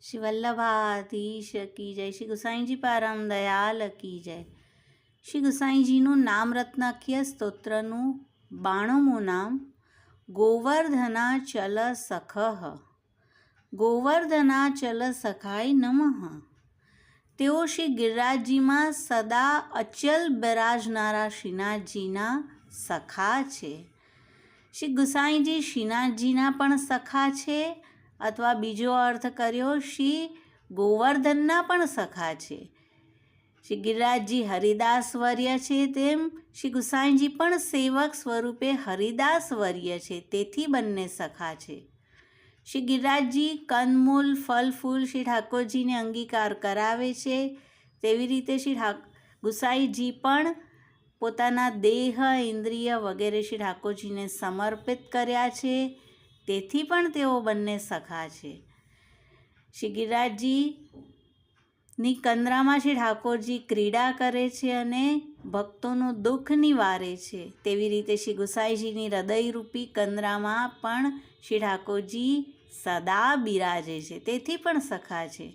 શ્રી વલ્લભાધીશ કી જય. શ્રી ગુસાઈજી પરમ દયાલ કી જય. શ્રી ગુસાઈજીનું નામરત્નાખ્ય સ્તોત્રનું 92મું નામ ગોવર્ધનાચલ સખઃ. ગોવર્ધનાચલ સખાય નમઃ. તેઓ શ્રી ગિરિરાજજીમાં સદા અચલ બિરાજનારા શ્રીનાથજીના સખા છે. શ્રી ગુસાઈજી શ્રીનાથજીના પણ સખા છે, અથવા બીજો અર્થ કર્યો શ્રી ગોવર્ધનના પણ સખા છે. શ્રી ગિરિરાજજી હરિદાસ વર્ય છે, તેમ શ્રી ગુસાઈજી પણ સેવક સ્વરૂપે હરિદાસ વર્ય છે, તેથી બંને સખા છે. શ્રી ગિરિરાજજી કંદમૂલ ફલ ફૂલ શ્રી ઠાકોરજીને અંગીકાર કરાવે છે, તેવી રીતે શ્રી ગુસાઈજી પણ પોતાના દેહ ઇન્દ્રિય વગેરે શ્રી ઠાકોરજીને સમર્પિત કર્યા છે, તેથી પણ તેઓ બંને સખા છે. શ્રી ગિરિરાજજીની કંદરામાં શ્રી ઠાકોરજી ક્રીડા કરે છે અને ભક્તોનું દુઃખ નિવારે છે, તેવી રીતે શ્રી ગુસાઈજીની હૃદયરૂપી કંદરામાં પણ શ્રી ઠાકોરજી સદા બિરાજે છે, તેથી પણ સખા છે.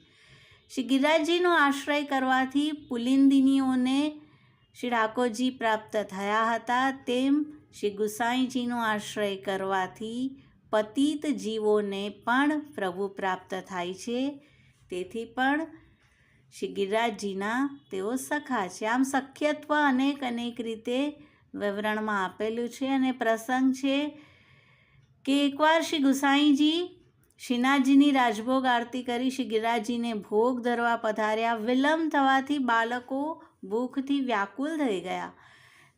શ્રી ગિરિરાજજીનો આશ્રય કરવાથી પુલિંદિનીઓને શ્રી ઠાકોરજી પ્રાપ્ત થયા હતા, તેમ શ્રી ગુસાઈજીનો આશ્રય કરવાથી પતિત જીવોને પણ પ્રભુ પ્રાપ્ત થાય છે, તેથી પણ શ્રી ગિરિરાજજીના તેઓ સખા છે. આમ સખ્યત્વ અનેક રીતે વિવરણમાં આપેલું છે, અને પ્રસંગ છે કે એકવાર શ્રી ગુસાઈજી શ્રીનાથજીની રાજભોગ આરતી કરી શ્રી ગિરિરાજજીને ભોગ ધરવા પધાર્યા. વિલંબ થવાથી બાળકો ભૂખથી વ્યાકુલ થઈ ગયા.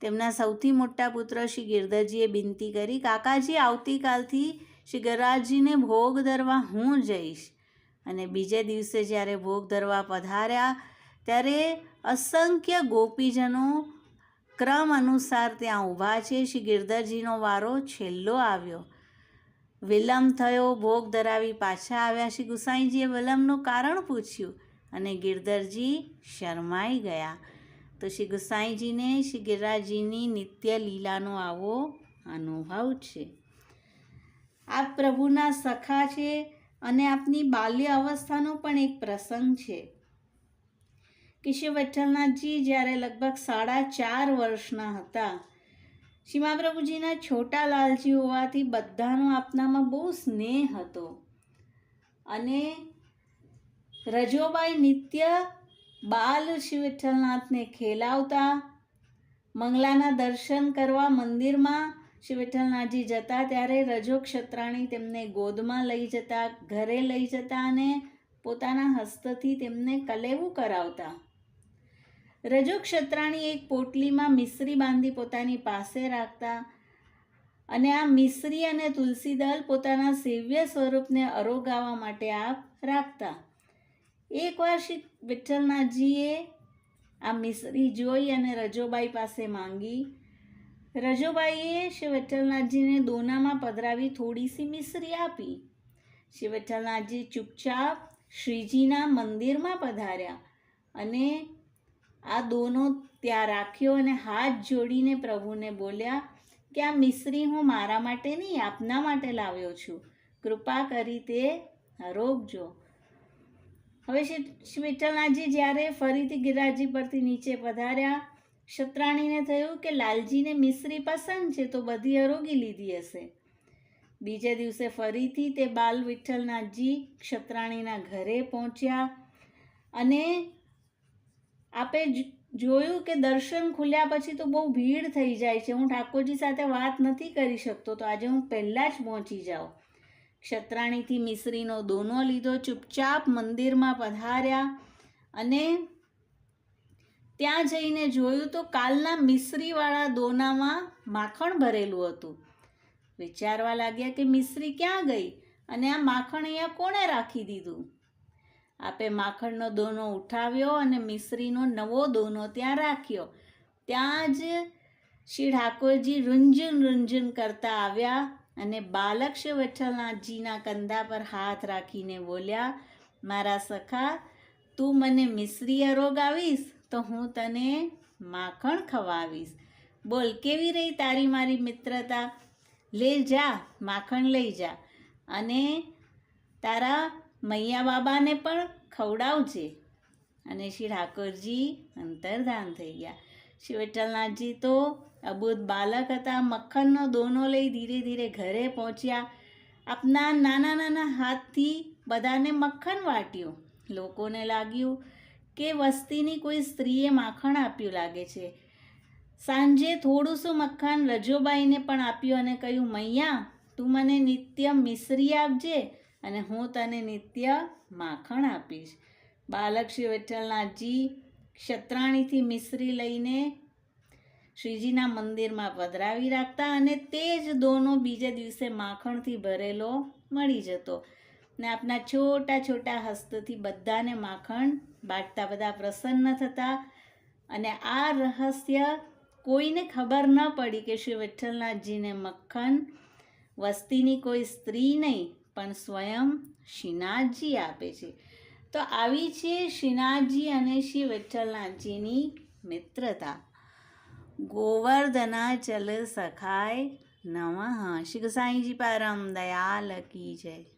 તેમના સૌથી મોટા પુત્ર શ્રી ગિરધરજીએ વિનંતી કરી, કાકાજી, આવતીકાલથી શ્રી ગિરિરાજજીને ભોગ ધરવા હું જઈશ. અને બીજે દિવસે જ્યારે ભોગ ધરવા પધાર્યા ત્યારે અસંખ્ય ગોપીજનો ક્રમ અનુસાર ત્યાં ઊભા છે. શ્રી ગિરધરજીનો વારો છેલ્લો આવ્યો. વિલંબ થયો, ભોગ ધરાવી પાછા આવ્યા. શ્રી ગુસાઈજીએ વિલંબનું કારણ પૂછ્યું અને ગિરધરજી શરમાઈ ગયા. તો શ્રી ગુસાઈજીને શ્રી ગિરિરાજજીની નિત્ય લીલાનો આવો અનુભવ છે. આપ પ્રભુના સખા છે, અને આપની બાલ્ય અવસ્થાનો પણ એક પ્રસંગ છે કે શ્રી વિઠ્ઠલનાથજી જ્યારે લગભગ 4.5 વર્ષના હતા, શ્રી મહાપ્રભુજીના છોટા લાલજી હોવાથી બધાનો આપનામાં બહુ સ્નેહ હતો, અને રજોબાઈ નિત્ય બાલ શ્રી વિઠ્ઠલનાથને ખેલાવતા. મંગલાના દર્શન કરવા મંદિરમાં શ્રી વિઠ્ઠલનાથજી જતા ત્યારે રજો ક્ષત્રાણી તેમને ગોદમાં લઈ જતા, ઘરે લઈ જતા અને પોતાના હસ્તથી તેમને કલેવું કરાવતા. રજો ક્ષત્રાણી એક પોટલીમાં મિશ્રી બાંધી પોતાની પાસે રાખતા, અને આ મિશ્રી અને તુલસીદળ પોતાના સેવ્ય સ્વરૂપને અરોગાવા માટે આપ રાખતા. એકવાર શ્રી વિઠ્ઠલનાથજીએ આ મિશ્રી જોઈ અને રજોબાઈ પાસે માંગી. રજોબાઈએ શ્રી વિઠ્ઠલનાથજીને દોનામાં પધરાવી થોડીસી મિશ્રી આપી. શ્રી વિઠ્ઠલનાથજી ચૂપચાપ શ્રીજીના મંદિરમાં પધાર્યા અને આ દોનો ત્યાં રાખ્યો અને હાથ જોડીને પ્રભુને બોલ્યા કે આ મિશ્રી હું મારા માટે નહીં, આપના માટે લાવ્યો છું, કૃપા કરી તે આરોગજો. હવે શ્રી વિઠ્ઠલનાથજી જ્યારે ફરીથી ગિરિરાજજી પરથી નીચે પધાર્યા, ક્ષત્રાણીને થયું કે લાલજીને મિશ્રી પસંદ છે તો બધી આરોગી લીધી હશે. બીજે દિવસે ફરીથી તે બાલ વિઠ્ઠલનાથજી ક્ષત્રાણીના ઘરે પહોંચ્યા, અને આપે જોયું કે દર્શન ખુલ્યા પછી તો બહુ ભીડ થઈ જાય છે. હું ઠાકોરજી સાથે વાત નથી કરી શકતો, તો આજે હું પહેલાં જ પહોંચી જાઉં. ક્ષત્રાણીથી મિશ્રીનો દોનો લીધો, ચૂપચાપ મંદિરમાં પધાર્યા, અને ત્યાં જઈને જોયું તો કાલના મિશ્રીવાળા દોનામાં માખણ ભરેલું હતું. વિચારવા લાગ્યા કે મિશ્રી ક્યાં ગઈ, અને આ માખણ અહીંયા કોણે રાખી દીધું. આપે માખણનો દોનો ઉઠાવ્યો અને મિશ્રીનો નવો દોનો ત્યાં રાખ્યો. ત્યાં જ શ્રી ઠાકોરજી રૂંઝુન રૂંઝુન કરતા આવ્યા અને બાલક શ્રી વિઠ્ઠલનાથજીના કંધા પર હાથ રાખીને બોલ્યા, મારા સખા, તું મને મિશ્રી આરોગાવીશ તો હું તને માખણ ખવાવીશ. બોલ, કેવી રહી તારી મારી મિત્રતા? લે જા, માખણ લઈ જા, અને તારા મૈયા બાબાને પણ ખવડાવજે. અને શ્રી ઠાકોરજી અંતર્ધાન થઈ ગયા. શ્રી વિઠ્ઠલનાથજી તો અબોધ બાલક હતા. મક્ખનનો દોનો લઈ ધીરે ધીરે ઘરે પહોંચ્યા. આપના નાના નાના હાથથી બધાને મક્ખન વાટ્યું. લોકોને લાગ્યું કે વસ્તીની કોઈ સ્ત્રીએ માખણ આપ્યું લાગે છે. સાંજે થોડું શું મક્ખન રજોબાઈને પણ આપ્યું અને કહ્યું, મૈયા તું મને નિત્ય મિશ્રી આપજે અને હું તને નિત્ય માખણ આપીશ. બાલક શ્રી વિઠ્ઠલનાથજી ક્ષત્રાણીથી મિશ્રી લઈને શ્રીજીના મંદિરમાં પધરાવી રાખતા અને તે જ દોનો બીજે દિવસે માખણથી ભરેલો મળી જતો ને આપના છોટા છોટા હસ્તથી બધાને માખણ બાંટતા. બધા પ્રસન્ન થતા અને આ રહસ્ય કોઈને ખબર ન પડી કે શ્રી વિઠ્ઠલનાથજીને મક્ખન વસ્તીની કોઈ સ્ત્રી નહીં પણ સ્વયં શ્રીનાથજી આપે છે. તો આવી છે શ્રીનાથજી અને શ્રી વિઠ્ઠલનાથજીની મિત્રતા. ગોવર્ધનાચલ સખાય નમઃ. શ્રી ગુસાઈજી પરમ દયાલ કી જય.